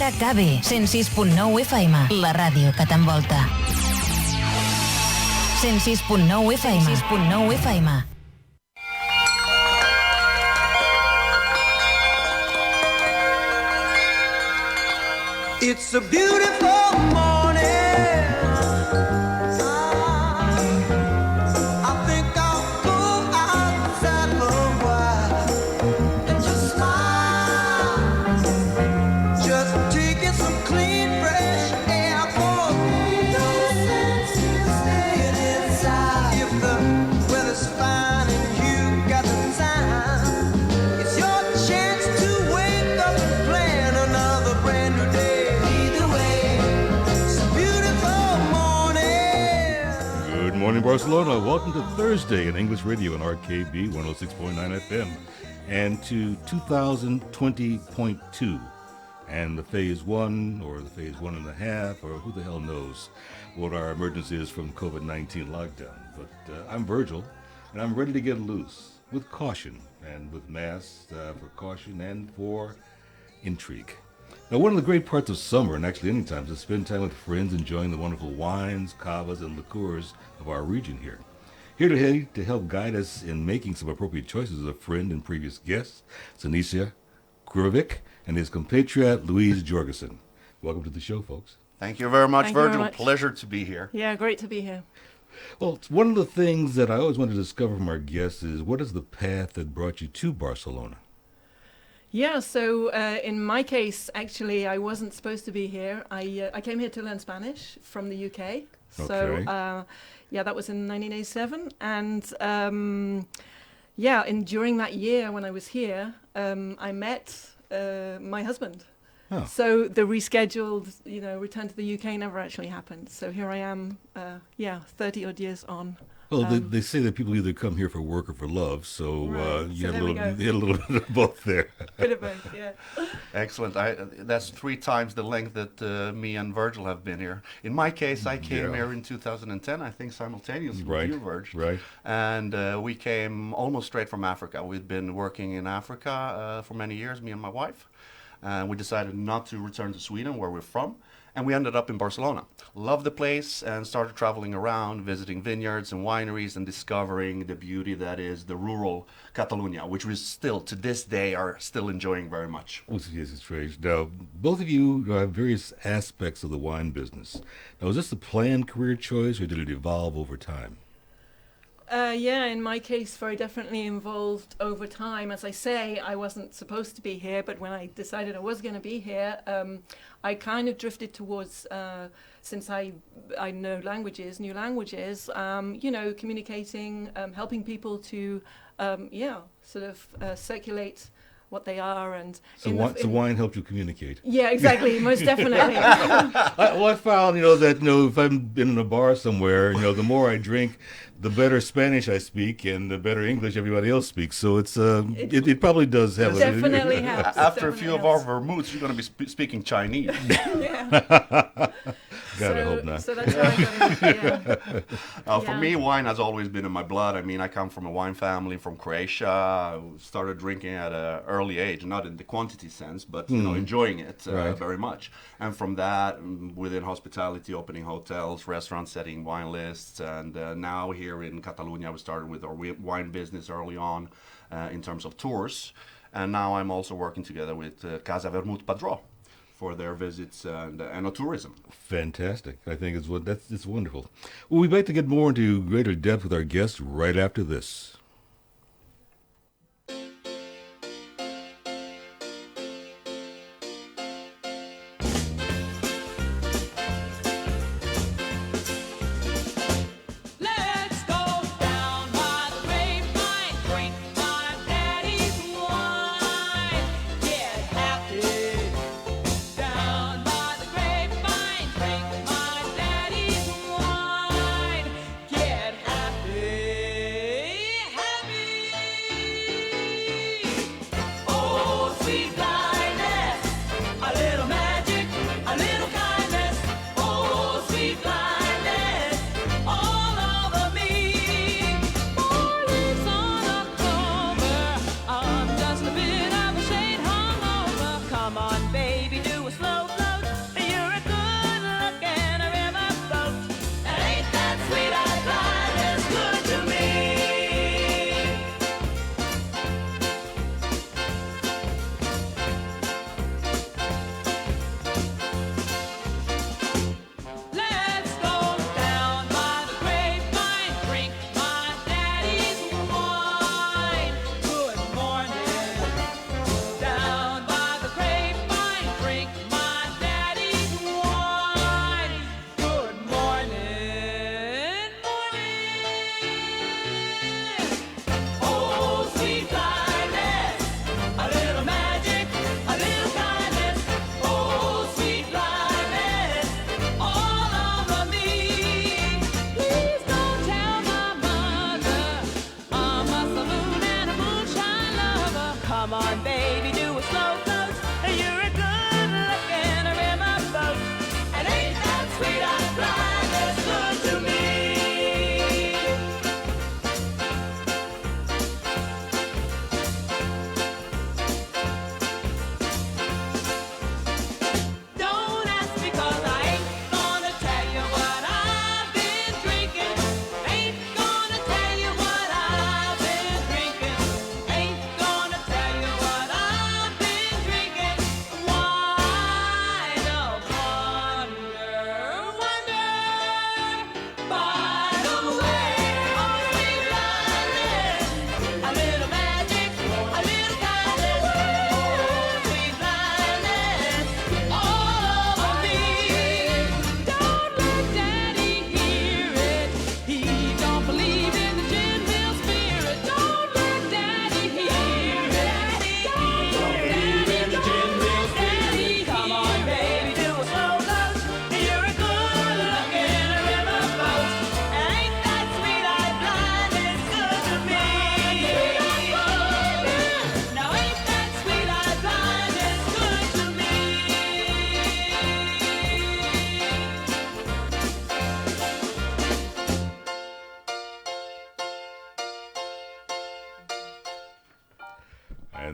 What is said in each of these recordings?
RKB 106.9 FM, la ràdio que t'envolta. 106.9 FM. 106.9 FM. It's a beautiful morning. I think I'll go outside for a while and just smile. Just taking some clean, fresh air. For no sense in staying inside. If the weather's fine and you got the time, it's your chance to wake up and plan another brand new day. Morning, Barcelona. Welcome to Thursday in English Radio on RKB 106.9 FM and to 2020.2 and the phase 1 or the phase 1.5 or who the hell knows what our emergence is from COVID-19 lockdown. But I'm Virgil and I'm ready to get loose with caution and with masks for caution and for intrigue. Now, one of the great parts of summer, and actually any time, is to spend time with friends enjoying the wonderful wines, cavas, and liqueurs of our region here. Here to help guide us in making some appropriate choices is a friend and previous guest, Sinisa, Curovic, and his compatriot, Louise Jorgenson. Welcome to the show, folks. Thank you very much, Thank you Virgil. very much. Pleasure to be here. Yeah, great to be here. Well, it's one of the things that I always want to discover from our guests is what is the path that brought you to Barcelona? Yeah, so in my case, actually, I wasn't supposed to be here. I came here to learn Spanish from the UK. So, Okay. yeah, that was in 1987. And, during that year when I was here, I met my husband. Oh. So the rescheduled, return to the UK never actually happened. So here I am, 30-odd years on. Well, they say that people either come here for work or for love, so Right. you So had a there we little, go. you had a little bit of both there. Bit of both, yeah. Excellent. That's 3 times the length that me and Virgil have been here. In my case, I came here in 2010, I think simultaneously Right, with you, Virgil. right. And we came almost straight from Africa. We'd been working in Africa for many years, me and my wife. And we decided not to return to Sweden, where we're from. And we ended up in Barcelona. Loved the place and started traveling around, visiting vineyards and wineries and discovering the beauty that is the rural Catalonia, which we still, to this day, are still enjoying very much. Well, yes, it's strange. Now, both of you have various aspects of the wine business. Now, was this a planned career choice or did it evolve over time? Yeah, in my case, very definitely involved over time. As I say, I wasn't supposed to be here, but when I decided I was going to be here, I kind of drifted towards, since I know new languages, communicating, helping people to, circulate what they are. And So wine helped you communicate. Yeah, exactly, most definitely. I found, that, if I'm in a bar somewhere, the more I drink, the better Spanish I speak and the better English everybody else speaks. So it probably does have Definitely helps. After a few of our vermouths, you're going to be speaking Chinese. Gotta hope not. So that's how I got in, yeah. For me, wine has always been in my blood. I mean, I come from a wine family from Croatia. I started drinking at an early age, not in the quantity sense, but enjoying it Right. very much. And from that, within hospitality, opening hotels, restaurants, setting wine lists, and now here in Catalonia, we started with our wine business early on in terms of tours. And now I'm also working together with Casa Padro for their visits and tourism. Fantastic. I think it's wonderful. We'll be back to get more into greater depth with our guests right after this. Let's go down by the grapevine, drink my daddy's wine, get happy. Down by the grapevine, drink my daddy's wine, get happy, happy. Oh, sweet blindness, a little magic, a little kindness. Oh, sweet blindness, all over me. 4 leaves on a clover, I'm just a bit of a shade hungover. Come on, baby, do a slow flow.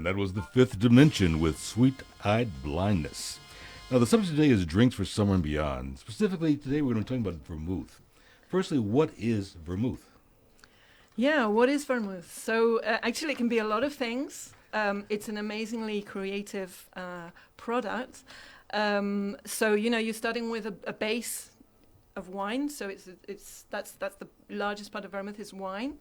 And that was the Fifth Dimension with Sweet-Eyed Blindness. Now, the subject today is drinks for summer and beyond. Specifically, today we're going to be talking about vermouth. Firstly, what is vermouth? Yeah, what is vermouth? So actually it can be a lot of things. It's an amazingly creative product. So, you're starting with a base of wine. So that's the largest part of vermouth is wine.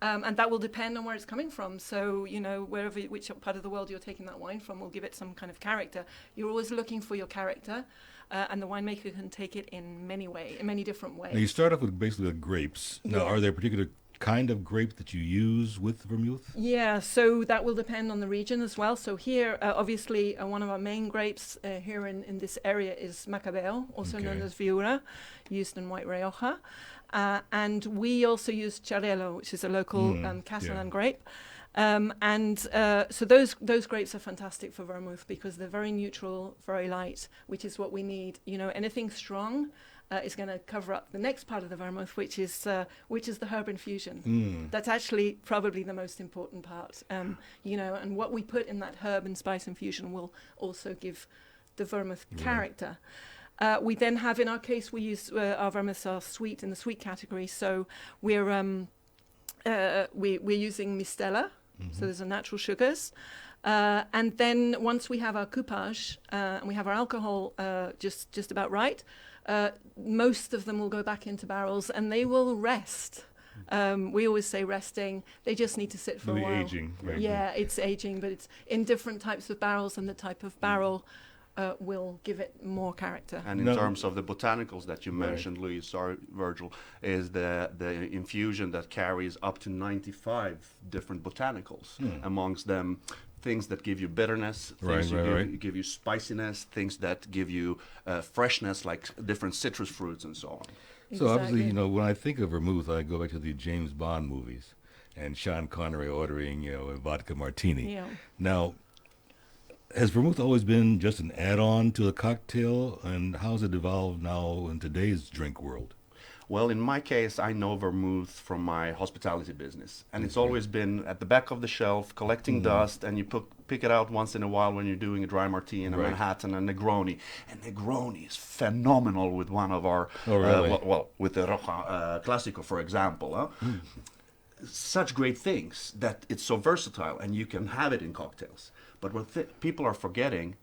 And that will depend on where it's coming from. So, which part of the world you're taking that wine from will give it some kind of character. You're always looking for your character. And the winemaker can take it in many different ways. Now, you start off with basically the grapes. Now, Yeah. are there particular kind of grape that you use with vermouth? Yeah, so that will depend on the region as well. So here, obviously, one of our main grapes here in this area is Macabeo, also known Okay. as Viura, used in White Rioja. And we also use Charello, which is a local Catalan grape. So those grapes are fantastic for vermouth because they're very neutral, very light, which is what we need. Anything strong is going to cover up the next part of the vermouth, which is the herb infusion. That's actually probably the most important part. And what we put in that herb and spice infusion will also give the vermouth character. We then have, in our case, we use our vermouths are sweet in the sweet category. So we're using Mistela. So there's the natural sugars. And then once we have our coupage and we have our alcohol just about right, most of them will go back into barrels and they will rest. We always say resting. They just need to sit for a The while. aging, right? Yeah, it's aging, but it's in different types of barrels, and the type of barrel will give it more character. And in No. terms of the botanicals that you mentioned, Louise, sorry, Virgil, is the infusion that carries up to 95 different botanicals. Amongst them, things that give you bitterness, things give you spiciness, things that give you freshness, like different citrus fruits and so on. So obviously, Exactly. when I think of vermouth, I go back to the James Bond movies and Sean Connery ordering, a vodka martini. Yeah. Now, has vermouth always been just an add-on to the cocktail, and how has it evolved now in today's drink world? Well, in my case, I know vermouth from my hospitality business, and it's always been at the back of the shelf, collecting dust, and you pick it out once in a while when you're doing a dry martini in a Right. Manhattan, a Negroni. And Negroni is phenomenal with one of our, Oh, really? with the Roja Clásico, for example. Such great things that it's so versatile, and you can have it in cocktails. But what people are forgetting,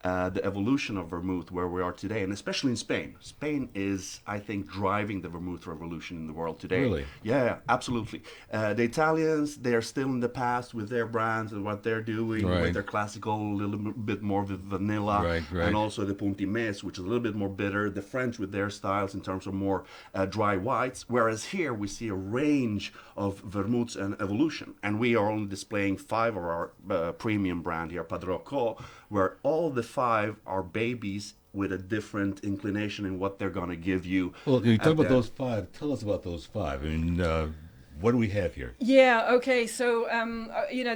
the evolution of vermouth where we are today, and especially in Spain. Spain is, I think, driving the vermouth revolution in the world today. Really? Yeah, absolutely. The Italians, they are still in the past with their brands and what they're doing, Right. with their classical, a little bit more with vanilla, Right, right. and also the Puntimes, which is a little bit more bitter. The French with their styles in terms of more dry whites, whereas here we see a range of vermouths and evolution. And we are only displaying 5 of our premium brand here, Padro Co, where all the 5 are babies with a different inclination in what they're going to give you. Well, you at talk about the- those 5. Tell us about those 5. I mean, what do we have here? Yeah, okay, so,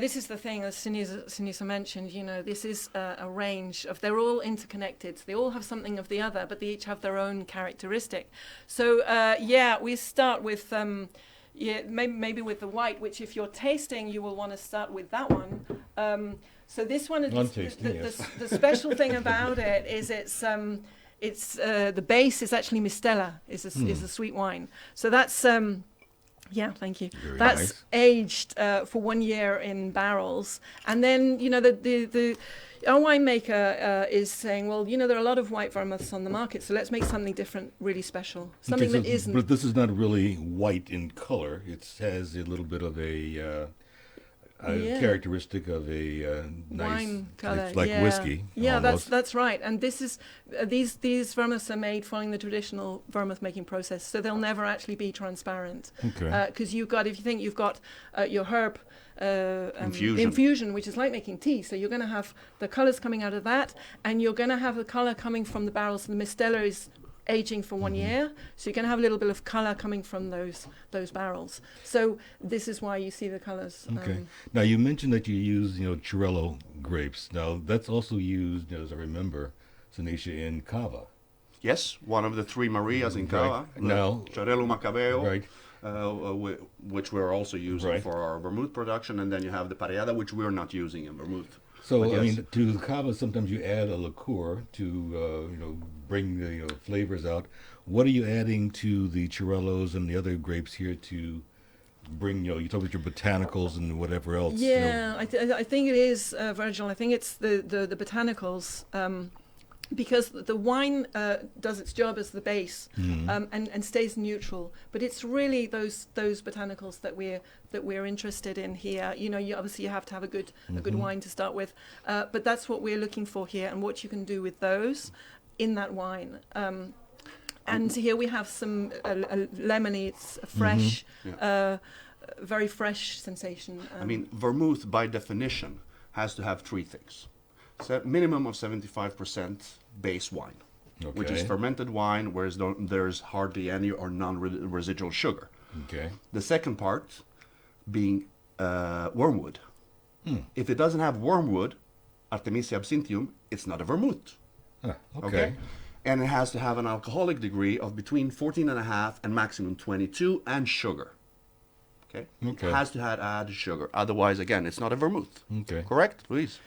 this is the thing, as Sinisa mentioned, this is a range of, they're all interconnected. They all have something of the other, but they each have their own characteristic. So, we start with, maybe with the white, which if you're tasting, you will want to start with that one. So this one, I'm tasting, yes. the special thing about it is it's the base is actually Mistela, is a sweet wine. So that's thank you. Very That's nice. aged for 1 year in barrels, and then our winemaker is saying, well, there are a lot of white vermouths on the market, so let's make something different, really special, something Okay, that isn't. But this is not really white in color. It has a little bit of a characteristic of a nice, Wine color, it's like whiskey. Yeah, almost. that's right. And this is these vermouths are made following the traditional vermouth making process, so they'll never actually be transparent. Okay. Because you've got your herb Infusion. which is like making tea. So you're going to have the colours coming out of that, and you're going to have the colour coming from the barrels. And the Mistela is aging for 1 year, so you're going to have a little bit of colour coming from those barrels. So this is why you see the colours. Okay. Now you mentioned that you use Chirello grapes. Now that's also used, as I remember, Sinisa, in cava. Yes, one of the 3 Marias in Cava. Right. Now- Charello Macabeo. Right. which we're also using Right. for our vermouth production, and then you have the pareada, which we're not using in vermouth. So, But I yes. mean, to the cava, sometimes you add a liqueur to, bring the flavors out. What are you adding to the Chirellos and the other grapes here to bring, you talk about your botanicals and whatever else. Yeah, I think it is, Virgil. I think it's the botanicals. Because the wine does its job as the base and stays neutral, but it's really those botanicals that we're interested in here. Obviously you have to have a good wine to start with, but that's what we're looking for here, and what you can do with those in that wine. And here we have some lemony. It's a fresh, very fresh sensation. I mean, vermouth by definition has to have three things. Minimum of 75% base wine, which is Okay. fermented wine, whereas there's hardly any or non-residual sugar. Okay. The second part being wormwood. If it doesn't have wormwood, Artemisia absinthium, it's not a vermouth. Okay. And it has to have an alcoholic degree of between 14.5 and maximum 22, and sugar. Okay? Okay. It has to have added sugar. Otherwise, again, it's not a vermouth. Okay. Correct, Louise?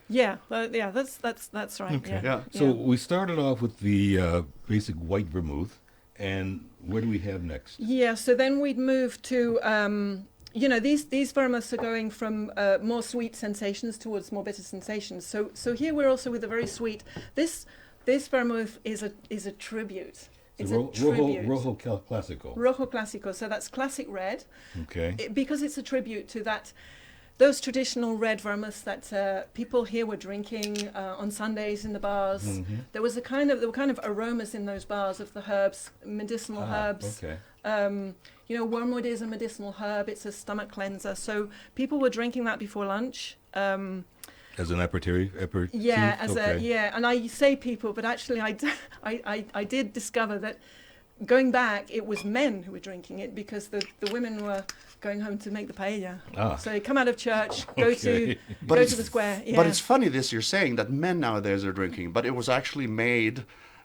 Yeah, that's right. Okay. Yeah. Yeah. So we started off with the basic white vermouth, and where do we have next? Yeah, so then we'd move to, these vermouths are going from more sweet sensations towards more bitter sensations. So here we're also with a very sweet. This vermouth is a tribute. It's a tribute. Rojo Classico. Rojo Classico. So that's classic red, Okay. because it's a tribute to those traditional red vermouths that people here were drinking on Sundays in the bars. There were kind of aromas in those bars of the herbs, medicinal herbs. Okay. Wormwood is a medicinal herb. It's a stomach cleanser. So people were drinking that before lunch. As an aperitif? Yeah, Okay. and I say people, but actually I did discover that going back, it was men who were drinking it, because the women were going home to make the paella. So they come out of church, go to the square. Yeah. But it's funny this you're saying that men nowadays are drinking, but it was actually made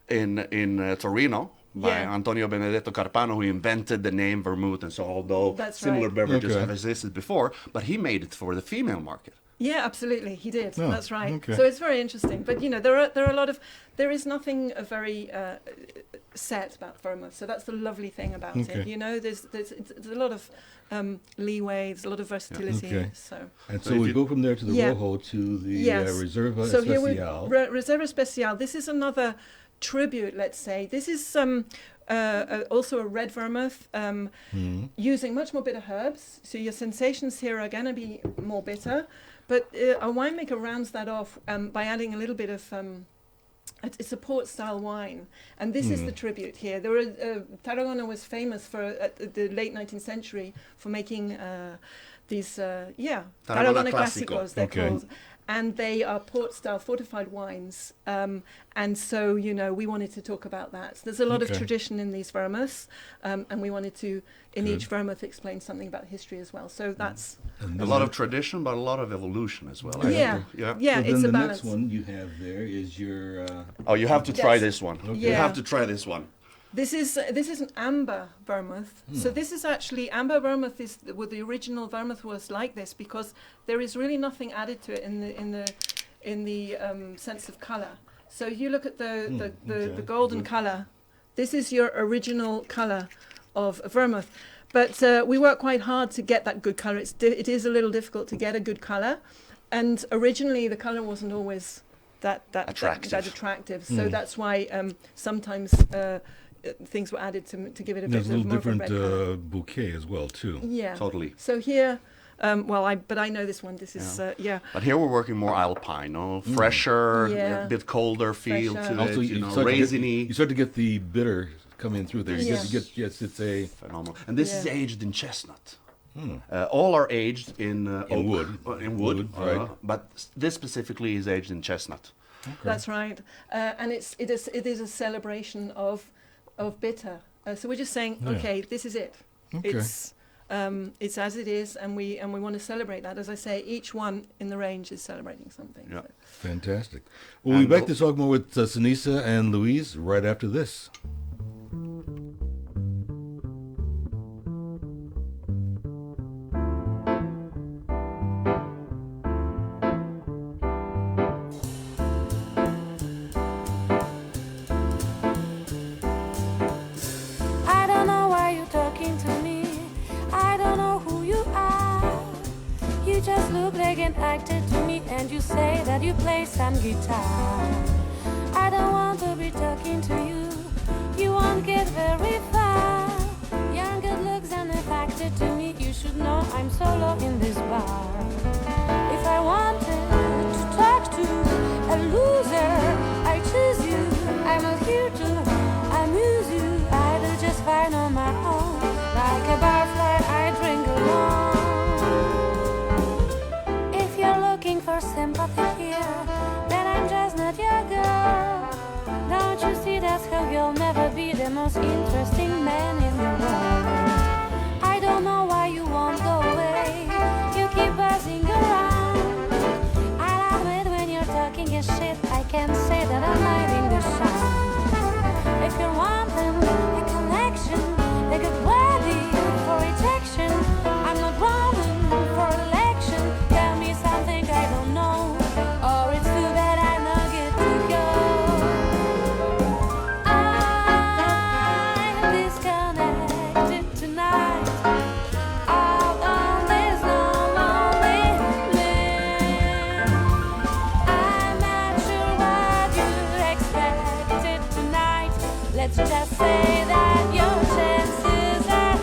in Torino by Antonio Benedetto Carpano, who invented the name vermouth, and so although That's similar right. beverages Okay. have existed before, but he made it for the female market. Yeah, absolutely, he did. Oh, That's right. okay. So it's very interesting. But there is nothing very set about vermouth. So that's the lovely thing about Okay. it. There's a lot of leeway. There's a lot of versatility. Okay. So. And So so if we you- go from there to the Yeah. Rojo to the Yes. Reserva So here we Especial. Reserva Especial. This is another tribute, let's say. This is also a red vermouth, using much more bitter herbs. So your sensations here are going to be more bitter, but a winemaker rounds that off by adding a little bit of. It's a port-style wine, and this is the tribute here. Tarragona was famous for at the late 19th century for making these, Tarragona Classico. Clásicos, they're Okay. called. And they are port-style fortified wines. And so, we wanted to talk about that. So there's a lot of Okay. tradition in these vermouths, and we wanted to, in Good. each vermouth, explain something about history as well. So that's, And A then lot the- of tradition, but a lot of evolution as well. yeah, Yeah. yeah, so it's then a the balance. next one you have there is your... Oh, you have to try Yes. this one. Okay. You Yeah. have to try this one. This is an amber vermouth. So this is actually amber vermouth is what the original vermouth was like this, because there is really nothing added to it in the sense of color. So you look at the okay. golden Good. color. This is your original color of vermouth. But we work quite hard to get that good color. It is a little difficult to get a good color, and originally the color wasn't always that attractive. So that's why sometimes things were added to give it a There's bit a of little more of a different red color. bouquet as well, too. Yeah. Totally. So here, but I know this one. This is But here we're working more alpine, fresher, Yeah. a bit colder feel Fresher. to Also, it, you start to get- raisiny. you start to get the bitter coming through there. Yeah. Yes, it's a... Phenomenal. And this is Yeah. aged in chestnut. All are aged in oak, wood. in wood, Wood, right. but this specifically is aged in chestnut. That's right, and it is a celebration of bitter. So we're just saying, Yeah. okay, this is it. Okay. It's as it is, and we want to celebrate that. As I say, each one in the range is celebrating something. Yeah. So. Fantastic. We'll be And back to talk more with Sinisa and Louise right after this. some guitar. I don't want to be talking to you. You won't get very far. Young, good looks and attracted to me. You should know I'm solo in this bar. If I wanted to talk to a loser, I choose you. I'm not here to amuse you. I do just fine on my own. Like a barfly, I drink alone. If you're looking for sympathy here, then I'm just not your girl. Don't you see that's how you'll never be the most interesting man in the world. I don't know why you won't go away. You keep buzzing around. I'll admit when you're talking your shit, I can't say that I'm hiding the sound. If you're wanting a connection, they get ready for rejection. I'm not running for election. Tell me something I don't know, or it's too bad I don't get to go. I'm disconnected tonight. Out on this lonely man. I'm not sure what you expected tonight. Let's just say that your chances are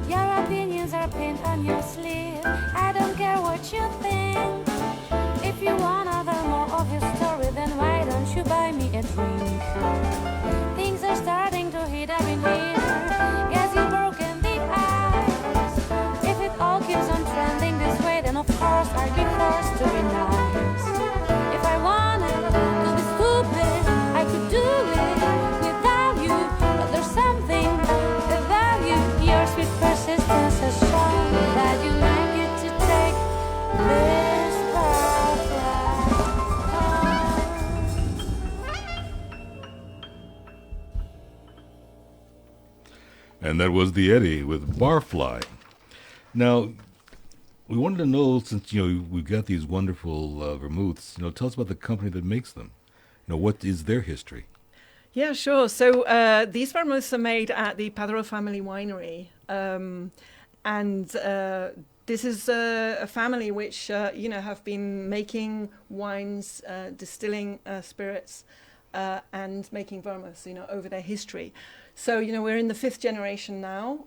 Your opinions are pinned on your sleeve. I don't care what you think. If you want other more of your story, then why don't you buy me a drink? Things are starting to heat up in here. Guess you've broken the ice. If it all keeps on trending this way, then of course I'll be forced to be nice. If I wanted to be stupid, I could do it without you. But there's something about you. Your sweet persistence has shown that you like it to take this path And that was the Eddie with Barfly. Now, we wanted to know, since we've got these wonderful vermouths, tell us about the company that makes them. What is their history? Yeah, sure. So these vermouths are made at the Padro family winery. And this is a family which, have been making wines, distilling spirits, and making vermouths, over their history. So, we're in the 5th generation now.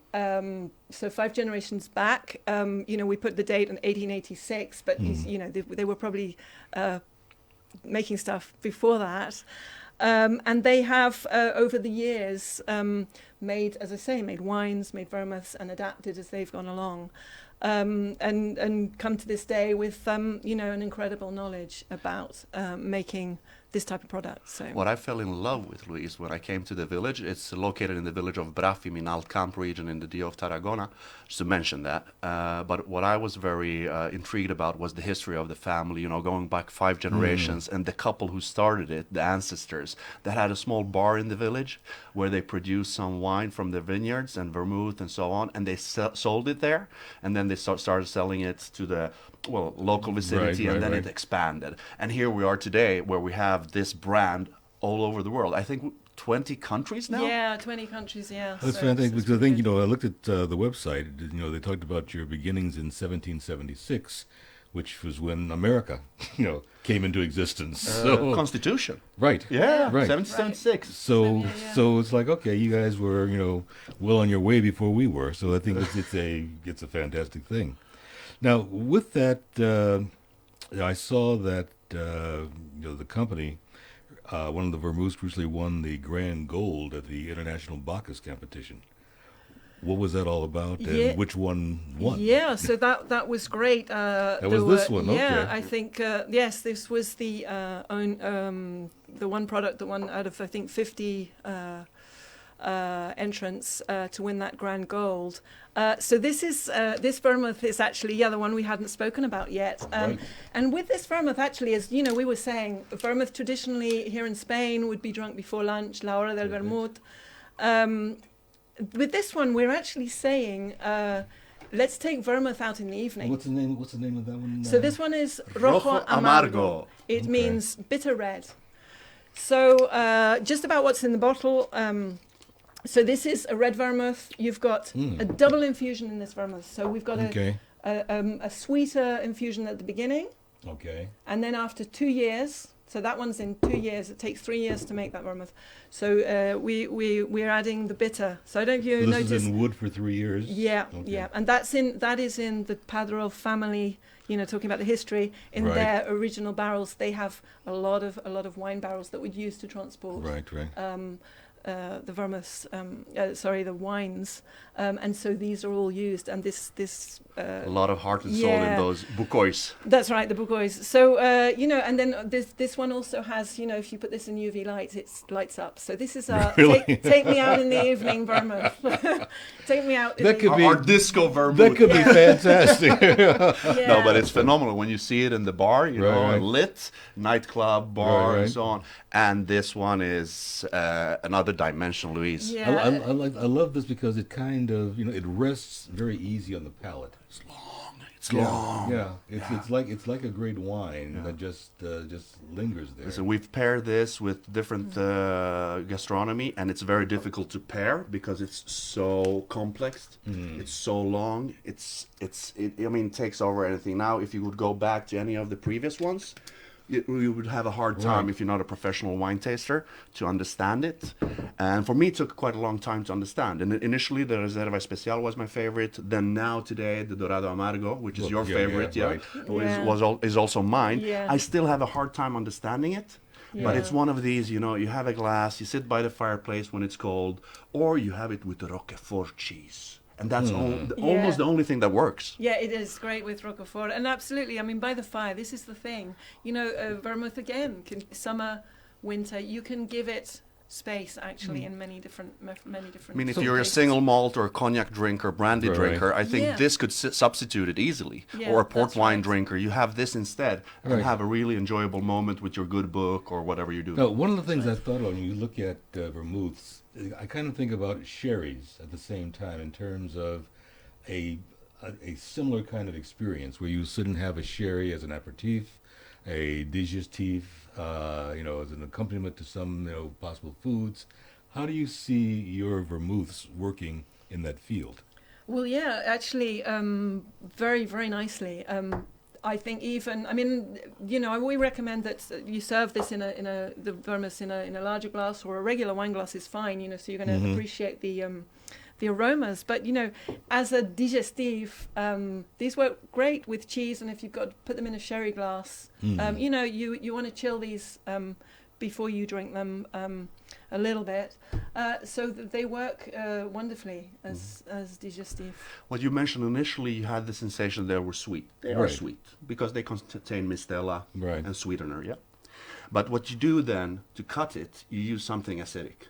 So 5 generations back, we put the date in 1886, but, they were probably making stuff before that. And they have, over the years, made wines, made vermouths, and adapted as they've gone along. And come to this day with, an incredible knowledge about making this type of product. So What I fell in love with, Louise, when I came to the village, it's located in the village of Brafim in Alt-Camp region in the Dio of Tarragona, just to mention that. But what I was very intrigued about was the history of the family, going back 5 generations, and the couple who started it, the ancestors, that had a small bar in the village where they produced some wine from the vineyards and vermouth and so on, and they sold it there, and then they started selling it to the local vicinity, and then it expanded. And here we are today, where we have this brand all over the world. I think 20 countries now? Yeah, 20 countries, yeah. That's fantastic, because I think, I looked at the website, they talked about your beginnings in 1776, which was when America, came into existence. So Constitution. Right. Yeah, right. 1776. So it's like, okay, you guys were, well on your way before we were. So I think it's a fantastic thing. Now, with that, I saw that the company, one of the vermouths, recently won the Grand Gold at the International Bacchus competition. What was that all about, and Yeah. which one won? Yeah, so that was great. That was this one, Yeah, okay. I think yes, this was the one product that won out of I think 50 entrants to win that grand gold. So this vermouth is actually the one we hadn't spoken about yet. Right. And with this vermouth, actually, as you know, we were saying, vermouth traditionally here in Spain would be drunk before lunch, la hora del vermouth. With this one, we're actually saying, let's take vermouth out in the evening. What's the name? What's the name of that one? So this one is Rojo Rojo Amargo. Amargo. It Okay. means bitter red. So just about what's in the bottle. So this is a red vermouth. You've got a double infusion in this vermouth. So we've got Okay. a sweeter infusion at the beginning, Okay. and then after 2 years. So that one's in 2 years. It takes 3 years to make that vermouth. So we're adding the bitter. So I don't know if you So this notice. is in wood for 3 years. Yeah, Okay. yeah, and that is in the Padro family. You know, talking about the history in Right. their original barrels, they have a lot of wine barrels that would use to transport Right. the vermouths. The wines, and so these are all used. And this A lot of heart and soul in Yeah. those bucois. that's right, the Bourgois. So and then this one also has, if you put this in UV light, it lights up. So this is our Really? take me out in the evening vermouth. Take me out. In That the could be- Our disco vermouth. That could be fantastic. Yeah. No, but it's phenomenal when you see it in the bar, Right, know, right. lit, nightclub, bar, Right. and so on. And this one is another dimension, Louise. Yeah. I love this because it kind of, it rests very easy on the palate. It's long. Yeah, it's like a great wine that just lingers there. So we've paired this with different gastronomy, and it's very difficult to pair because it's so complex. It's so long. It takes over anything. Now, if you would go back to any of the previous ones, you would have a hard time Right. if you're not a professional wine taster to understand it. And for me, it took quite a long time to understand. And initially, the Reserva Especial was my favorite. Then now today, the Dorado Amargo, which is Well, your yeah, favorite, yeah, yeah, right. is also mine. Yeah. I still have a hard time understanding it. But Yeah. it's one of these, you have a glass, you sit by the fireplace when it's cold, or you have it with the Roquefort cheese. And that's almost the only thing that works. Yeah, it is great with Roquefort, and absolutely. I mean, by the fire, this is the thing. Vermouth again, summer, winter. You can give it space actually in many different. I mean, if So you're a tastes. single malt or a cognac drinker, brandy Right. drinker, I think Yeah. this could substitute it easily. Yeah, Or a port that's wine right. drinker, you have this instead and Right. have a really enjoyable moment with your good book or whatever you do. Now, one of the things I thought of when you look at vermouths, I kind of think about sherries at the same time in terms of a similar kind of experience where you sit and have a sherry as an aperitif, a digestif, as an accompaniment to some possible foods. How do you see your vermouths working in that field? Well, yeah, actually, very, very nicely. I think we recommend that you serve this the vermouth in a larger glass, or a regular wine glass is fine. So you're going to appreciate the aromas. But as a digestif, these work great with cheese, and if you've got to put them in a sherry glass, you want to chill these before you drink them a little bit, so that they work wonderfully as digestif. What you mentioned initially, you had the sensation they were sweet. They are Right. sweet because they contain mistela Right. and sweetener, yeah. But what you do then, to cut it, you use something acidic.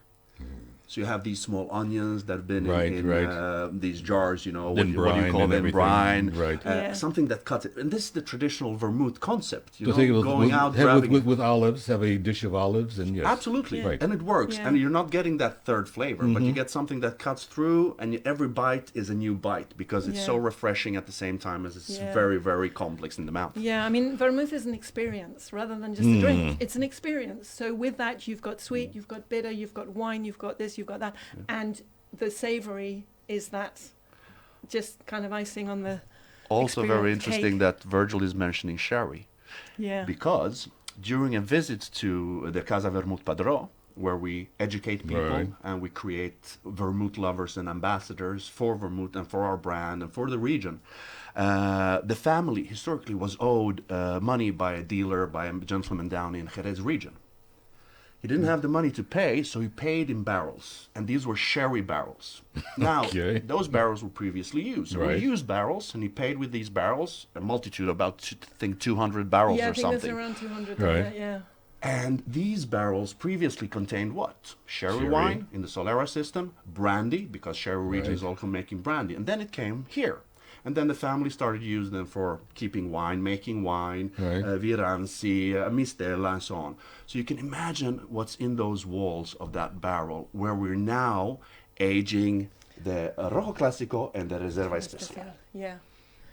So you have these small onions that have been Right, in right. these jars, what do In you brine call and them, everything, brine, right. Yeah. something that cuts it. And this is the traditional vermouth concept, So think of going out, have grabbing... with olives, have a dish of olives, and yes. Absolutely, Right. and it works, Yeah. and you're not getting that third flavor, but you get something that cuts through, and every bite is a new bite because it's Yeah. so refreshing at the same time as it's Yeah. very, very complex in the mouth. Yeah, I mean, vermouth is an experience rather than just a drink. It's an experience. So with that, you've got sweet, you've got bitter, you've got wine, you've got this, you've got that, and the savoury is that just kind of icing on the Also very experience interesting cake. that Virgil is mentioning sherry, Yeah. because during a visit to the Casa Padro, where we educate people Right. and we create vermouth lovers and ambassadors for vermouth and for our brand and for the region, the family historically was owed money by a dealer, by a gentleman down in Jerez region. He didn't have the money to pay, so he paid in barrels. And these were sherry barrels. Now, Okay. those barrels were previously used. So Right. we used barrels, and he paid with these barrels, a multitude, about, I think, 200 barrels Yeah, I or think something. there's around 200 Right. there, yeah. And these barrels previously contained what? Sherry Sherry. wine in the Solera system, brandy, because Sherry region is Right. also making brandy. And then it came here. And then the family started using them for keeping wine, making wine, Right. Viranzi, Mistela, and so on. So you can imagine what's in those walls of that barrel, where we're now aging the Rojo Clásico and the Reserva Especial. Yeah.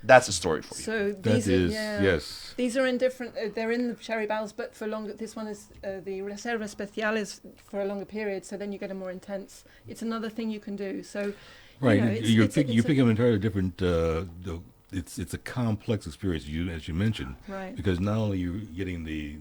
That's a story for you. So That these is, are, yeah. yes. These are in different. They're in the sherry barrels, but for longer. This one is the Reserva Especial is for a longer period. So then you get a more intense. It's another thing you can do. So, Right, You know, you're it's a- picking up an entirely different. It's a complex experience, as you mentioned, Right. because not only you're getting the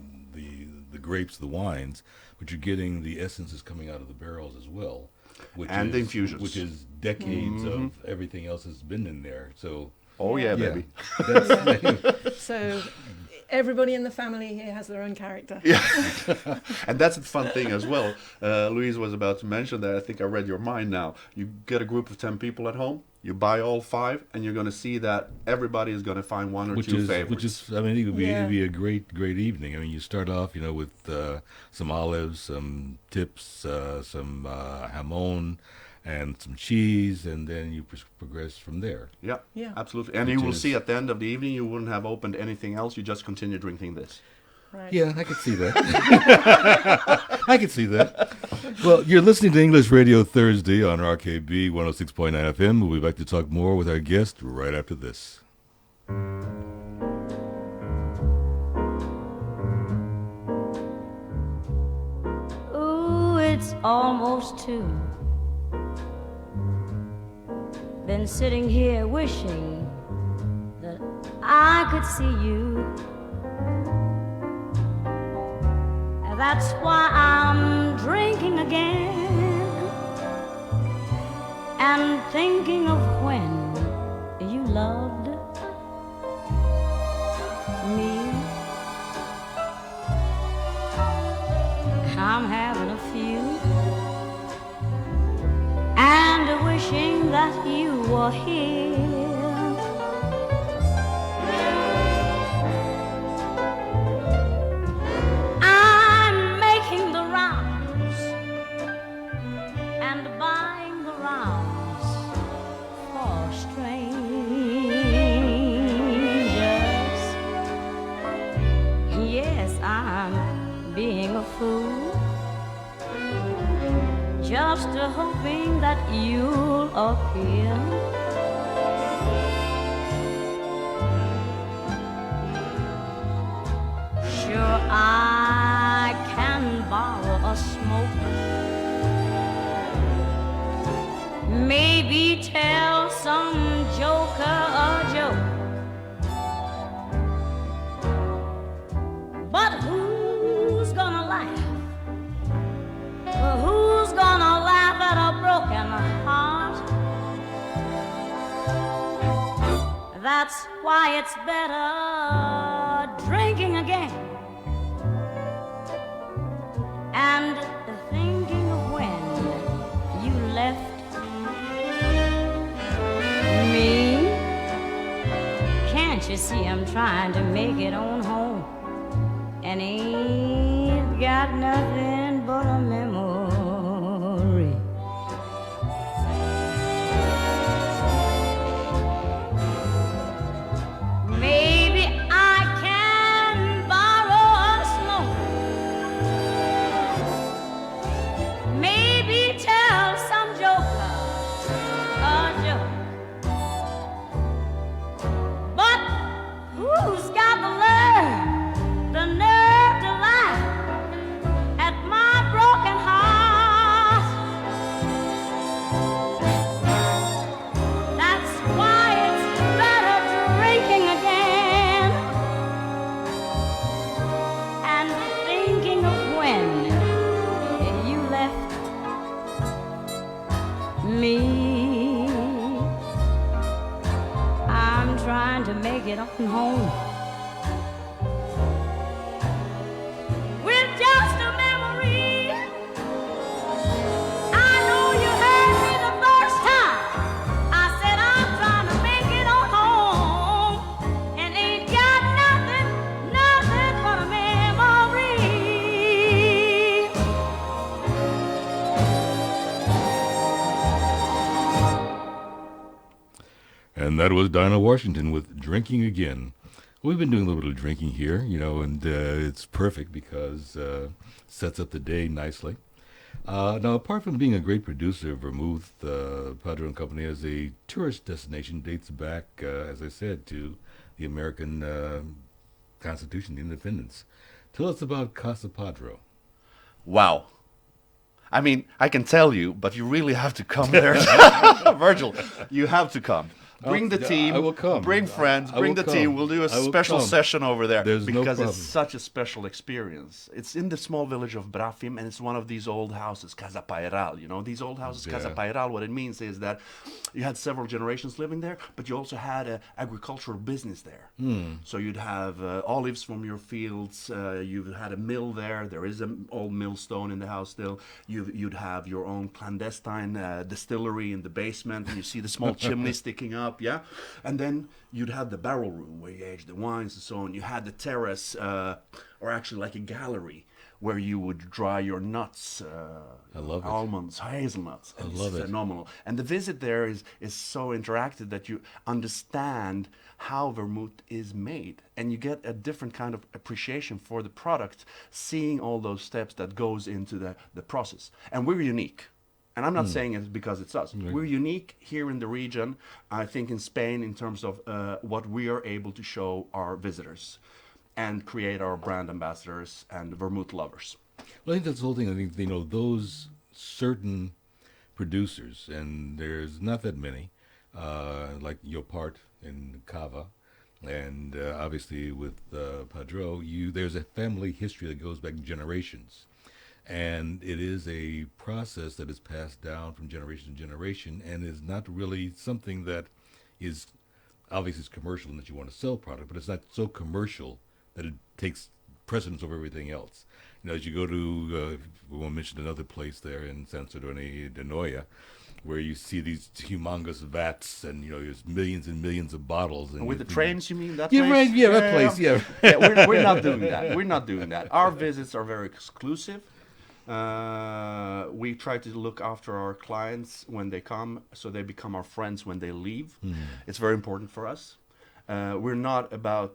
grapes, the wines, but you're getting the essences coming out of the barrels as well, which And is, the infusions. which is decades of everything else that's been in there. So Oh, yeah, baby. that's, so everybody in the family here has their own character. And that's the fun thing as well. Louise was about to mention that. I think I read your mind now. You get a group of 10 people at home, you buy all 5, and you're going to see that everybody is going to find one or two favorites. which is, I mean, it'd Yeah. be a great evening. I mean, you start off, with some olives, some tips, some jamon, and some cheese, and then you progress from there. Yeah, Yeah. absolutely. And Which you will is- see at the end of the evening, you wouldn't have opened anything else. You just continue drinking this. Right. Yeah, I can see that. I can see that. Well, you're listening to English Radio Thursday on RKB 106.9 FM. We'll be back to talk more with our guest right after this. Ooh, it's almost 2. Been sitting here wishing that I could see you. And that's why I'm drinking again and thinking of when you loved me. I'm having a few and wishing that you were here. I'm making the rounds and buying the rounds for strangers. Yes, I'm being a fool, just hoping that you'll appear. Sure, I can borrow a smoke, maybe tell some joker a joke. But who's gonna laugh? Who's gonna laugh at a broken heart? That's why it's better drinking again and thinking of when you left me. Can't you see I'm trying to make it on home and ain't got nothing but a memory? Maybe I can borrow a smoke, maybe tell some joker a joke. But who's got the nerve to laugh at my broken heart? That's why it's better drinking again and thinking of when you left me. I'm trying to make it on home with just a memory. that was Dinah Washington with Drinking Again. We've been doing a little bit of drinking here, and it's perfect because sets up the day nicely. Now, apart from being a great producer, Vermouth, Padro and Company as a tourist destination dates back, as I said, to the American Constitution, the independence. Tell us about Casa Padro. Wow. I mean, I can tell you, but you really have to come there. Virgil, you have to come. Bring the team. I will come. Bring friends. I Bring will the team. come. We'll do a I will special come. session over there There's no because it's problem. such a special experience. It's in the small village of Brafim, and it's one of these old houses, Casa Padro. These old houses, Casa Yeah. Padro. What it means is that you had several generations living there, but you also had an agricultural business there. So you'd have olives from your fields. You had a mill there. There is an old millstone in the house still. You'd have your own clandestine distillery in the basement, and you see the small chimney sticking up. Yeah. And then you'd have the barrel room where you age the wines and so on. You had the terrace, or actually like a gallery, where you would dry your nuts, I love it. almonds, hazelnuts. I And love it's it. phenomenal. And the visit there is so interactive that you understand how vermouth is made, and you get a different kind of appreciation for the product, seeing all those steps that goes into the process. And we're unique. And I'm not saying it's because it's us. We're unique here in the region, I think in Spain, in terms of what we are able to show our visitors and create our brand ambassadors and vermouth lovers. Well, I think that's the whole thing. I think, those certain producers, and there's not that many, like your part in Cava, and obviously with Padro, there's a family history that goes back generations. And it is a process that is passed down from generation to generation, and is not really something that is obviously it's commercial and that you want to sell product, but it's not so commercial that it takes precedence over everything else. As you go to, we won't mention another place there in San Sadurní de Noia, where you see these humongous vats, and there's millions and millions of bottles. And With the trains, you mean that Yeah, place? right. Yeah, that place. Yeah. Yeah, we're not doing that. We're not doing that. Our visits are very exclusive. We try to look after our clients when they come, so they become our friends when they leave. It's very important for us. We're not about.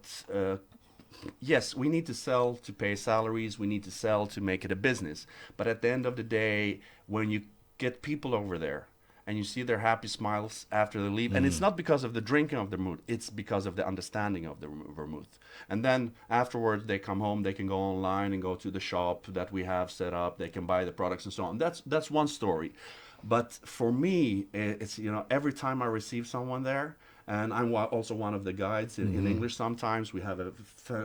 Yes, we need to sell to pay salaries. We need to sell to make it a business. But at the end of the day, when you get people over there and you see their happy smiles after they leave, and it's not because of the drinking of the vermouth, it's because of the understanding of the vermouth. And then afterwards, they come home, they can go online and go to the shop that we have set up. They can buy the products and so on. That's one story. But for me, it's, every time I receive someone there, and I'm also one of the guides in English sometimes. We have a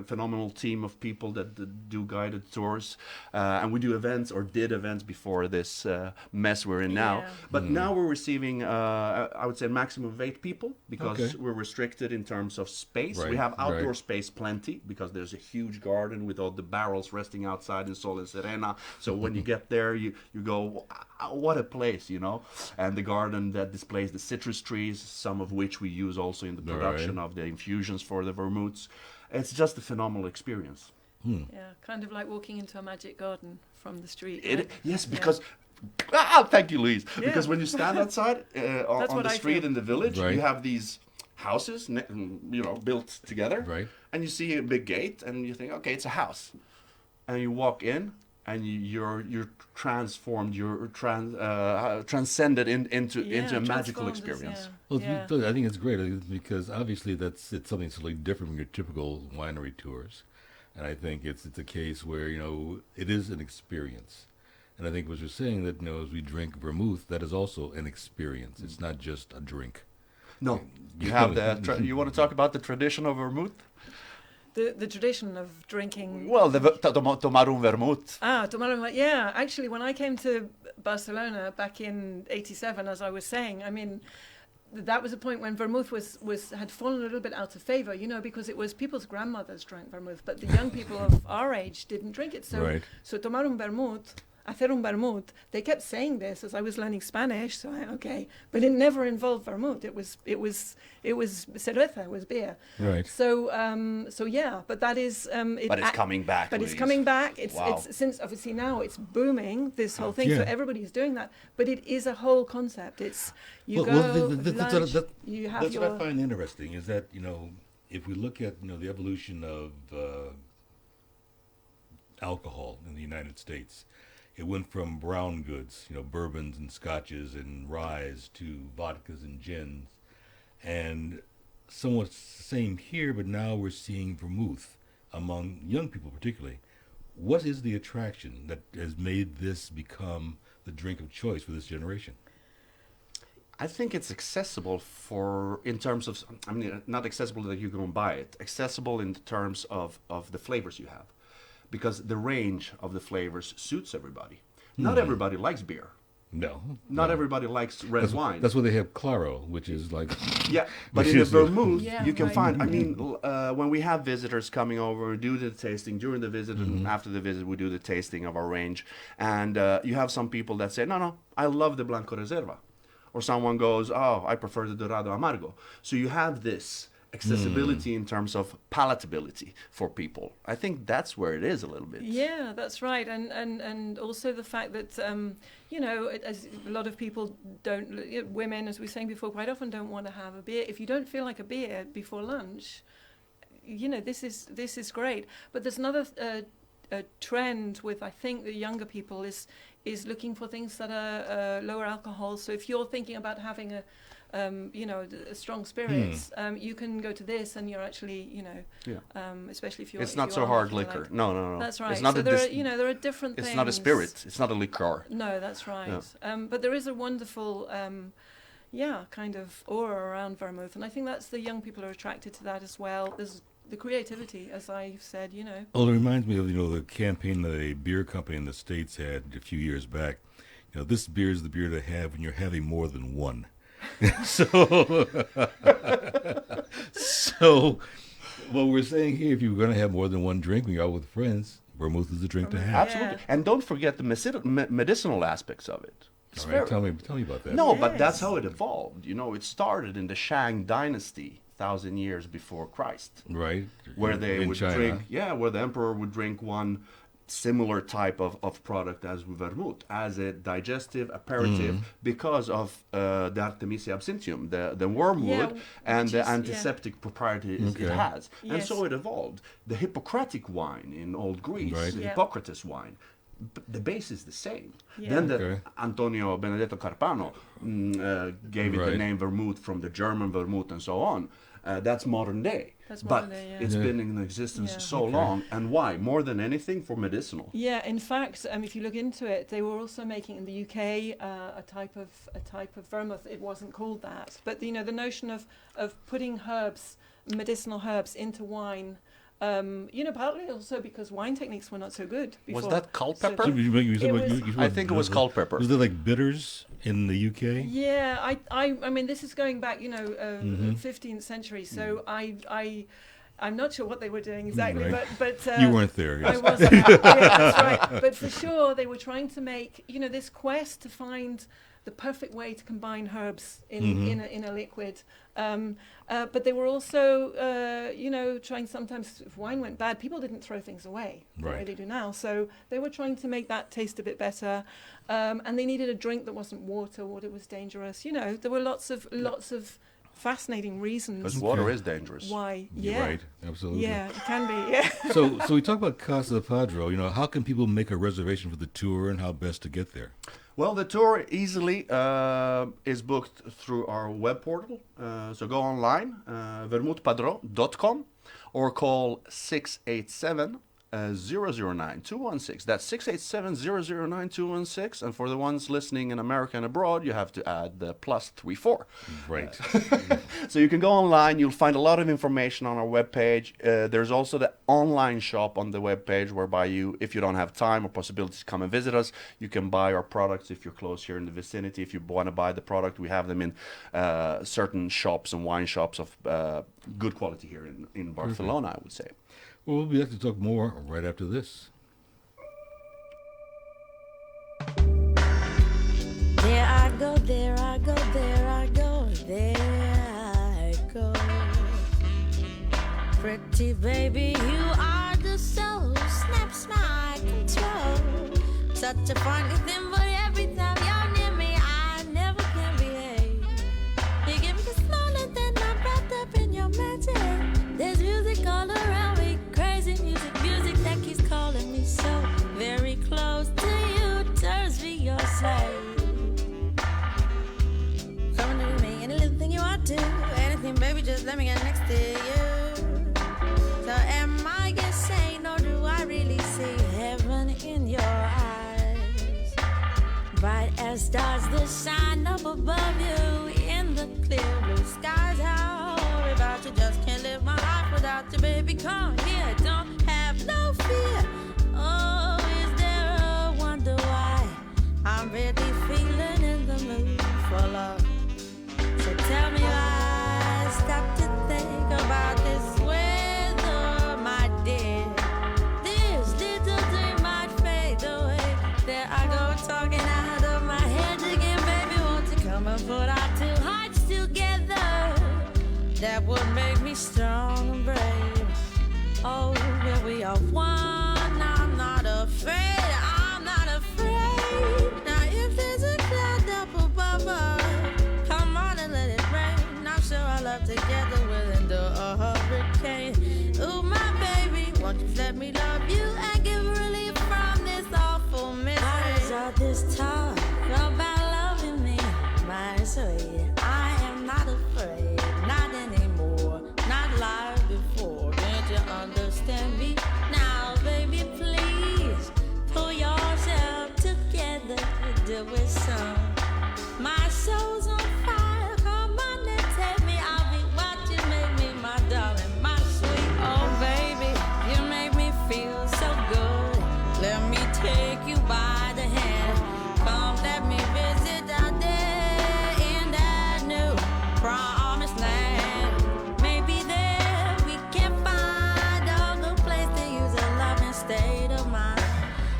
phenomenal team of people that do guided tours. And we do events, or did events before this mess we're in now. Yeah. But now we're receiving, I would say, a maximum of 8 people, because Okay. we're restricted in terms of space. Right, We have outdoor right. space plenty, because there's a huge garden with all the barrels resting outside in Sol and Serena. So when you get there, you go, what a place, And the garden that displays the citrus trees, some of which we use also in the production of the infusions for the vermouths. It's just a phenomenal experience. Yeah, kind of like walking into a magic garden from the street. Yes, Yeah. because thank you, Louise. Because when you stand outside on what the I street feel. in the village, Right. you have these houses, built together, Right. and you see a big gate, and you think, okay, it's a house, and you walk in, and you're transformed, you're transcended into a magical transformed us, experience. Well, Yeah. I think it's great because obviously it's something slightly different from your typical winery tours, and I think it's a case where it is an experience, and I think what you're saying that as we drink vermouth, that is also an experience. It's not just a drink. No, you have you want to talk about the tradition of vermouth? The tradition of drinking. Well, tomar un vermouth. Yeah, actually, when I came to Barcelona back in '87, as I was saying, I mean, that was a point when vermouth had fallen a little bit out of favor, because it was people's grandmothers drank vermouth, but the young people of our age didn't drink it. Right. So tomar un vermouth hacer un vermouth. They kept saying this as I was learning Spanish, so okay, but it never involved vermouth. It was cerveza, it was beer. Right. So yeah, but that is. But it's coming back. But it's Louise. coming back. Wow. It's since obviously now it's booming, this whole thing. So Yeah. everybody's doing that. But it is a whole concept. It's you Well, go that's lunch, what you have that's your. what I find interesting is that, if we look at, the evolution of alcohol in the United States, it went from brown goods, bourbons and scotches and ryes, to vodkas and gins, and somewhat the same here, but now we're seeing vermouth among young people particularly. What is the attraction that has made this become the drink of choice for this generation? I think it's accessible in terms of, not accessible that you go and buy it, accessible in terms of the flavors you have. Because the range of the flavors suits everybody. Not everybody likes beer. No. Not no. everybody likes red wine. That's why they have Claro, which is like... Yeah, but which in the is vermouth, Yeah, you can right. find, when we have visitors coming over, do the tasting during the visit, and after the visit, we do the tasting of our range. And you have some people that say, no, I love the Blanco Reserva. Or someone goes, oh, I prefer the Dorado Amargo. So you have this accessibility in terms of palatability for people. I think that's where it is a little bit. Yeah, that's right, and also the fact that as a lot of people don't, women, as we were saying before, quite often don't want to have a beer. If you don't feel like a beer before lunch, this is great. But there's another trend with, I think, the younger people is looking for things that are lower alcohol. So if you're thinking about having a strong spirits, you can go to this, and you're actually, especially if you're. It's not if so you are hard feeling liquor. like- No. That's right. It's not so there are different It's things. not a spirit. It's not a liqueur. No, that's right. But there is a wonderful, kind of aura around vermouth, and I think that's the young people are attracted to that as well. There's the creativity, as I've said, Well, it reminds me of, the campaign that a beer company in the States had a few years back. This beer is the beer to have when you're having more than one. So what we're saying here, if you're going to have more than one drink when you're out with friends, vermouth is the drink to have. Absolutely. And don't forget the medicinal aspects of it. All right, tell me about that. No, but that's Yes. how it evolved. It started in the Shang dynasty, 1,000 years before Christ, Right. where they in would China. drink, where the emperor would drink one similar type of product as vermouth, as a digestive aperitif, because of the Artemisia absinthium, the wormwood, and which the is- antiseptic properties it Okay. has. And Yes. so it evolved. The Hippocratic wine in old Greece, Right. the Yeah. Hippocrates wine, the base is the same. Yeah. Then Okay. Antonio Benedetto Carpano gave it the Right. name vermouth from the German vermouth and so on. That's modern day. That's but modern day, yeah. it's Yeah. been in existence Yeah. so long. And why? More than anything, for medicinal. Yeah, in fact, if you look into it, they were also making in the UK a type of vermouth. It wasn't called that, but the notion of putting medicinal herbs into wine. Partly also because wine techniques were not so good before. Was that culpepper? So I think it was culpepper. Was there like bitters in the UK? Yeah, I mean, this is going back, 15th century. So I'm not sure what they were doing exactly, Right. but You weren't there. I Yes. wasn't. Yeah, that's right. But for sure, they were trying to make, this quest to find the perfect way to combine herbs in a liquid. But they were also, trying sometimes, if wine went bad, people didn't throw things away the way Right. they do now. So they were trying to make that taste a bit better. And they needed a drink that wasn't water was dangerous. There were lots of fascinating reasons Because water is dangerous. why. You're Yeah. right. Absolutely. Yeah, it can be. Yeah. So we talk about Casa Padro. How can people make a reservation for the tour and how best to get there? Well, the tour easily is booked through our web portal. So go online, vermouthpadro.com, or call 687 009-216. That's 687-009-216. And for the ones listening in America and abroad, you have to add the +34. Right. So you can go online. You'll find a lot of information on our webpage. There's also the online shop on the webpage, whereby if you don't have time or possibility to come and visit us, you can buy our products if you're close here in the vicinity. If you want to buy the product, we have them in certain shops and wine shops of good quality here in Barcelona, I would say. Well, we'll be back to talk more right after this. Pretty baby, you are the soul, snaps my control. Such a funny thing, but every time you're near me, I never can behave. You give me the smaller than I'm wrapped up in your magic. There's music all around me, crazy music, music that keeps calling me so very close to you, turns me your slave. Come to me, any little thing you want to, anything, baby, just let me get next to you. So am I insane or do I really see heaven in your eyes? Bright as stars that shine up above you in the clear blue skies. How about you just can't live my life without you, baby? Come here, don't have no fear. Oh, is there a wonder why I'm really feeling in the mood for love? So tell me why I stop to think about this weather, my dear. This little dream might fade away. There I go talking out of my head again, baby. Won't you come and put our two hearts together? That would make me strong and brave. Oh, yeah, we are one. I'm not afraid. I'm not afraid. Now if there's a cloud up above us, come on and let it rain. I'm sure our love together will endure a hurricane. Ooh, my baby, won't you let me love you and give relief from this awful misery? Why is all this talk about loving me, my sweet? I am not afraid, not anymore, not like before. Can't you understand me now, baby? Please pull yourself together and do it some. My soul's on fire, come on and take me. I'll be what you make me, my darling, my sweet. Oh baby, you make me feel so good. Let me take you by the hand. Come, let me visit out there in that new promised land. Maybe there we can find a good place to use a loving state of mind.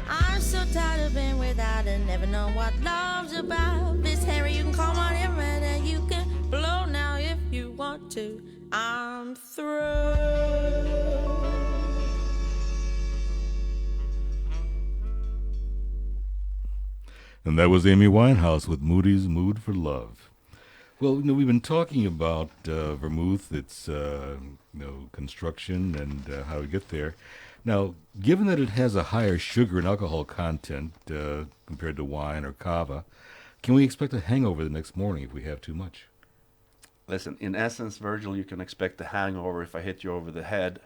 I'm so tired of being without and never know what love's about. Miss Harry, you can call on him and you can blow now if you want to. I'm through. And that was Amy Winehouse with Moody's Mood for Love. Well, we've been talking about Vermouth, its construction and how to get there. Now, given that it has a higher sugar and alcohol content compared to wine or cava, can we expect a hangover the next morning if we have too much? Listen, in essence, Virgil, you can expect a hangover if I hit you over the head,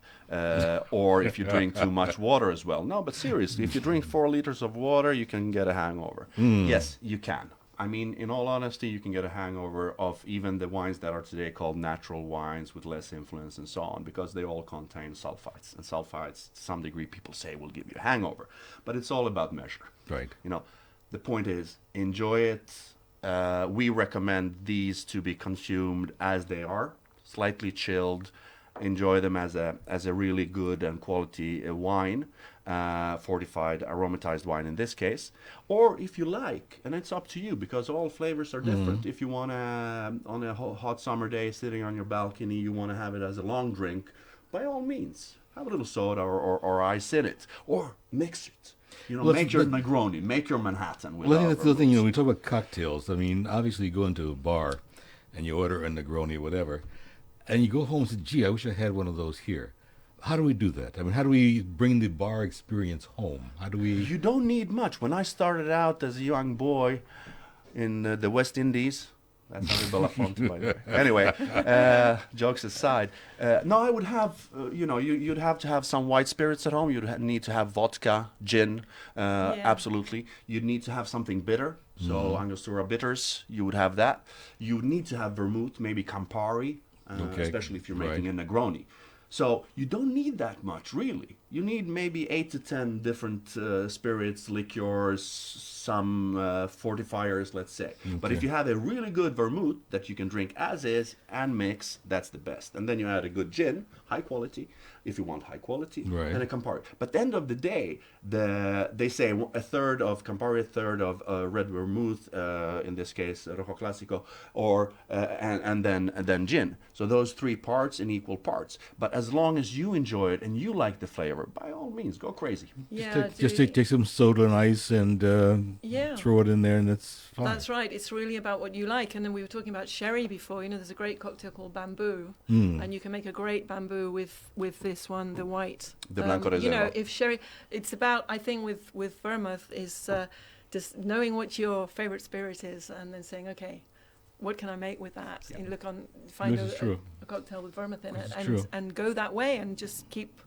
or if you drink too much water as well. No, but seriously, if you drink 4 liters of water, you can get a hangover. Yes, you can. I mean, in all honesty, you can get a hangover of even the wines that are today called natural wines with less influence and so on, because they all contain sulfites. And sulfites, to some degree, people say will give you a hangover. But it's all about measure. Right. The point is, enjoy it. We recommend these to be consumed as they are, slightly chilled. Enjoy them as a really good and quality wine. Fortified aromatized wine in this case, or if you like, and it's up to you because all flavors are different. If you want to, on a hot summer day sitting on your balcony, you want to have it as a long drink, by all means have a little soda or ice in it, or mix it. Make your Negroni, make your Manhattan. Well, I think that's the thing. We talk about cocktails. I mean, obviously you go into a bar and you order a Negroni or whatever, and you go home and say, gee, I wish I had one of those here. How do we do that? I mean, how do we bring the bar experience home? How do we... You don't need much. When I started out as a young boy in the West Indies, that's how we Belafonte, by the way. Anyway, jokes aside, no, I would have, you'd have to have some white spirits at home. You'd need to have vodka, gin, absolutely. You'd need to have something bitter. So Angostura bitters, you would have that. You need to have vermouth, maybe Campari, especially if you're making a Negroni. So you don't need that much, really. you need maybe 8 to 10 different spirits, liqueurs, some fortifiers, let's say. But if you have a really good vermouth that you can drink as is and mix, that's the best. And then you add a good gin, high quality, if you want high quality, Right. and a Campari. But at the end of the day, they say a third of Campari, a third of red vermouth, in this case Rojo Classico, or and then gin. So those 3 parts in equal parts. But as long as you enjoy it and you like the flavor, by all means, go crazy. Yeah, Just take some soda and ice and Yeah. throw it in there, and that's fine. That's right. It's really about what you like. And then we were talking about sherry before. You know, there's a great cocktail called bamboo, and you can make a great bamboo with this one, the white. The Blanco You know, Reserva. if sherry, it's about, I think, with vermouth is just knowing what your favorite spirit is, and then saying, okay, what can I make with that? Yeah. And find This is true. a cocktail with vermouth in This it, is and true. and go that way, and just keep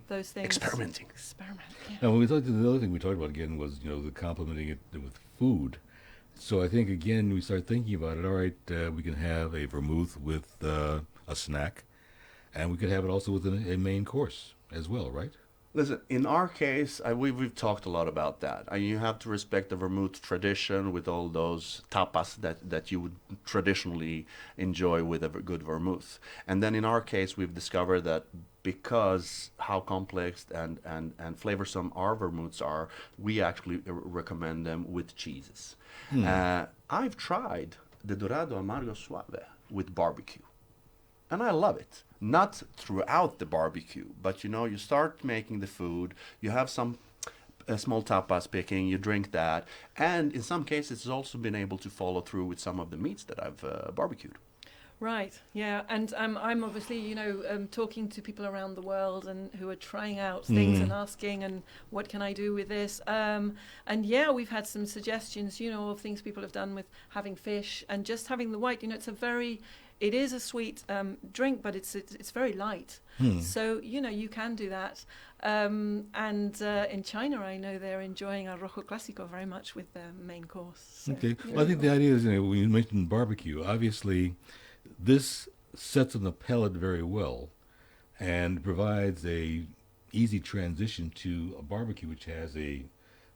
those things Experimenting. Experiment. Yeah. Now, when we talked, the other thing we talked about again was, the complementing it with food. So I think, again, we start thinking about it. All right, we can have a vermouth with a snack, and we could have it also with a main course as well, right? Listen, in our case, we've talked a lot about that. You have to respect the vermouth tradition with all those tapas that you would traditionally enjoy with a good vermouth. And then in our case, we've discovered that because how complex and flavorsome our vermouths are, we actually recommend them with cheeses. I've tried the Dorado Amargo Suave with barbecue. And I love it. Not throughout the barbecue, but you start making the food, you have some small tapas picking, you drink that, and in some cases it's also been able to follow through with some of the meats that I've barbecued. Right, yeah, and I'm obviously, talking to people around the world and who are trying out things and asking, and what can I do with this? And yeah, we've had some suggestions, of things people have done with having fish and just having the white. It is a sweet drink, but it's very light. So, you can do that. And in China, I know they're enjoying our Rojo Clásico very much with their main course. So, Okay. Well, I think the idea is, when you mentioned barbecue, obviously this sets on the palate very well and provides a easy transition to a barbecue, which has a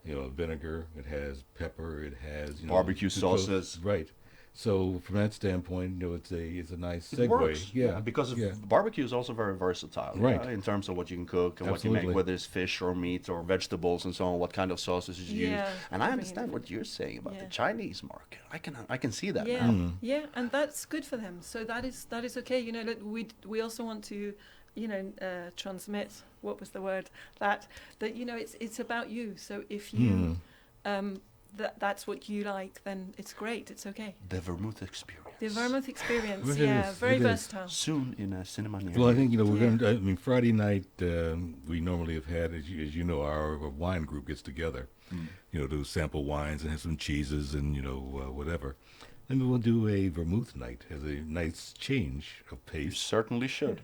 vinegar, it has pepper, it has Barbecue glucose. sauces. Right. So from that standpoint, it's a nice segue. It works, Yeah, because barbecue is also very versatile, Right. In terms of what you can cook and what you Absolutely. make, whether it's fish or meat or vegetables and so on, what kind of sauces you Yeah, use. And I bring it understand in. what you're saying about Yeah. the Chinese market. I can see that Yeah, now. yeah, and that's good for them. So that is okay. Look, we also want to, transmit, what was the word? That it's about you. So if you that's what you like, then it's great. It's okay. The vermouth experience. The Vermouth experience, It yeah, is, very it is. versatile. Soon in a cinema near Well, I you. think we're Yeah. going to. I mean, Friday night we normally have had, as you know, our wine group gets together, to sample wines and have some cheeses and whatever. Then we'll do a vermouth night as a nice change of You pace. certainly should.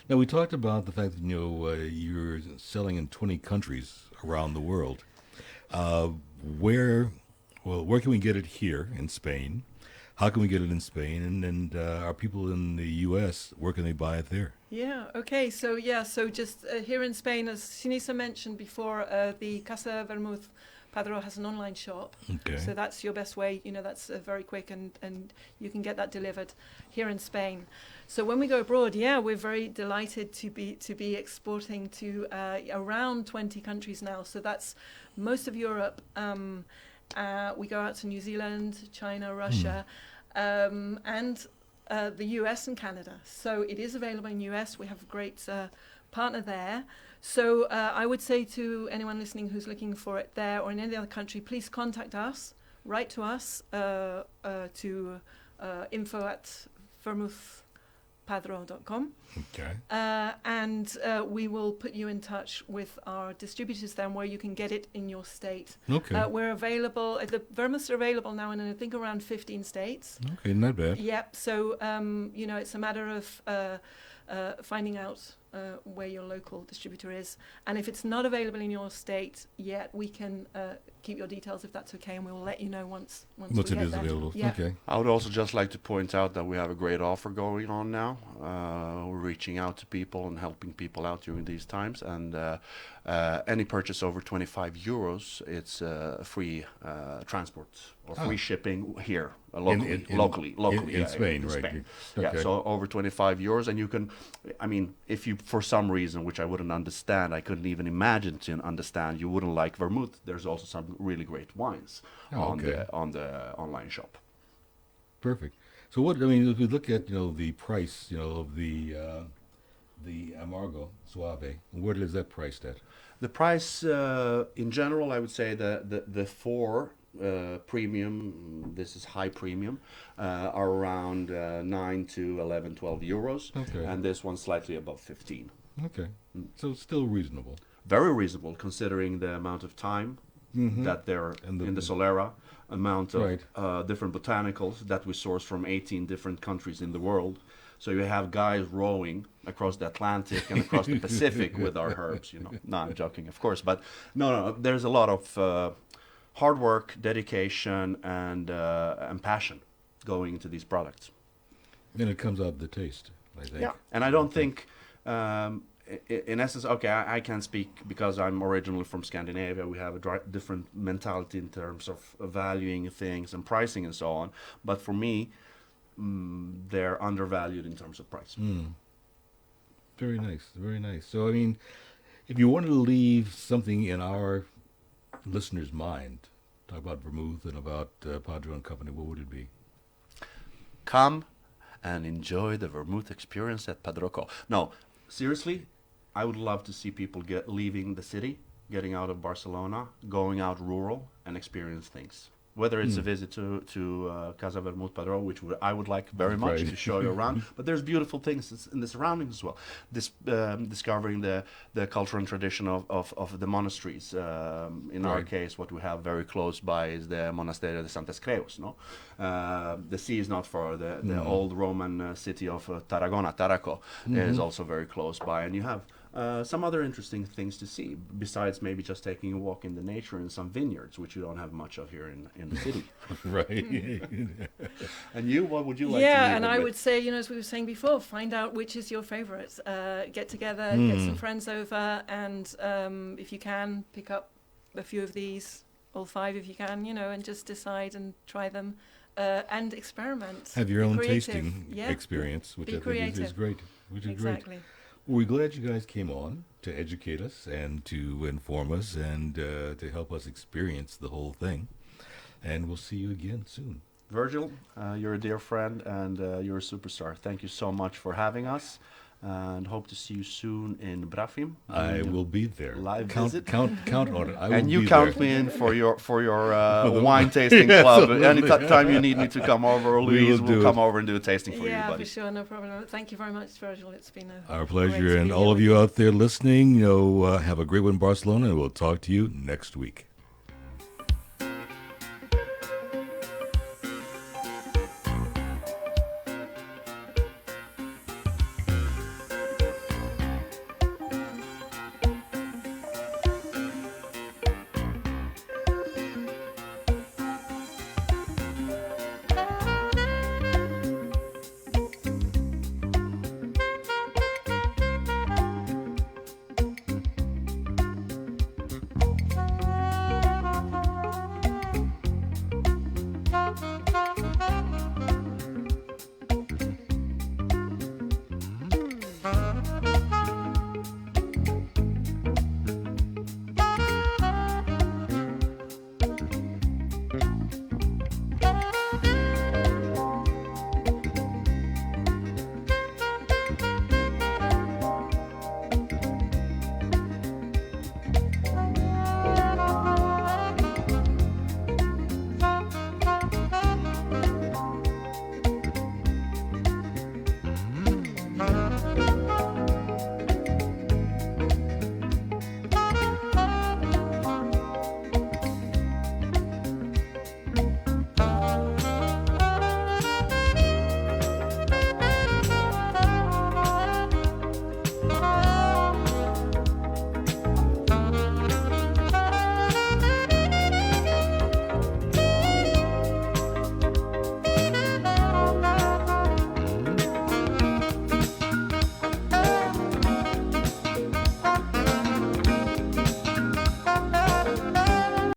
Now we talked about the fact that you're selling in 20 countries around the world. Where can we get it here in Spain? How can we get it in Spain? And our people in the U.S., where can they buy it there? Yeah, okay, so just here in Spain, as Sinisa mentioned before, the Casa Vermouth Padro has an online shop. Okay. So that's your best way, that's very quick, and you can get that delivered here in Spain. So when we go abroad, we're very delighted to be exporting to around 20 countries now. So that's most of Europe. We go out to New Zealand, China, Russia, and the US and Canada. So it is available in US. We have a great partner there. So I would say to anyone listening who's looking for it there or in any other country, please contact us, write to us to info@vermouthpadro.com. Okay. And we will put you in touch with our distributors then, where you can get it in your state. Okay. We're available, the vermouths are available now in I think around 15 states. Okay, not bad. Yep, so it's a matter of finding out where your local distributor is. And if it's not available in your state yet, we can keep your details if that's okay, and we will let you know once we Once it get is there. available. Yeah. Okay. I would also just like to point out that we have a great offer going on now. We're reaching out to people and helping people out during these times. And any purchase over 25 euros, it's free transport or free shipping here locally in Spain, right? Spain. Okay. Yeah, so over 25 euros, and you can, I mean, if you for some reason, which I wouldn't understand, I couldn't even imagine to understand, you wouldn't like vermouth. There's also some really great wines on the online shop. Perfect. So what, I mean, if we look at, the price, of the Amargo Suave, where is that priced at? The price, in general, I would say the four premium, this is high premium, are around 9 to 11, 12 euros. Okay. And this one slightly above 15. Okay. So it's still reasonable. Very reasonable considering the amount of time that they're in the Solera, amount of different botanicals that we source from 18 different countries in the world. So you have guys rowing across the Atlantic and across the Pacific with our herbs, No, I'm joking, of course. But no, there's a lot of hard work, dedication, and passion going into these products. Then it comes out of the taste, I think. Yeah, and I don't think, in essence, okay, I can't speak because I'm originally from Scandinavia. We have a different mentality in terms of valuing things and pricing and so on. But for me, they're undervalued in terms of price. Very nice, very nice. So, I mean, if you wanted to leave something in our listeners' mind, talk about vermouth and about Padro and Company, what would it be? Come and enjoy the vermouth experience at Padro Co. No, seriously, I would love to see people leaving the city, getting out of Barcelona, going out rural and experience things. Whether it's a visit to Casa Padro, which I would like very much to show you around, but there's beautiful things in the surroundings as well. Discovering the culture and tradition of the monasteries. In our case, what we have very close by is the Monasterio de Santas Creus. No, the sea is not far. The old Roman city of Tarragona, Taraco, is also very close by, and you have some other interesting things to see besides maybe just taking a walk in the nature in some vineyards, which you don't have much of here in the city. Right. And you, what would you like to Yeah, leave and it I with? would say, as we were saying before, find out which is your favourite. Get together, get some friends over, and if you can, pick up a few of these, all 5 if you can, and just decide and try them and experiment. Have your Be own creative. tasting experience, which Be I think is creative. great. Which is Exactly. great. We're glad you guys came on to educate us and to inform us and to help us experience the whole thing. And we'll see you again soon. Virgil, you're a dear friend and you're a superstar. Thank you so much for having us, and hope to see you soon in Brafim. I will be there. Live count visit. on it. I will And you be count there. me in for your wine tasting club. Any time you need me to come over, Louise will do will come it. over and do a tasting for you, Yeah, buddy. for sure, no problem. Thank you very much, Virgil. It's been Our great pleasure. to And be all here of with you out there listening, have a great one in Barcelona, and we'll talk to you next week.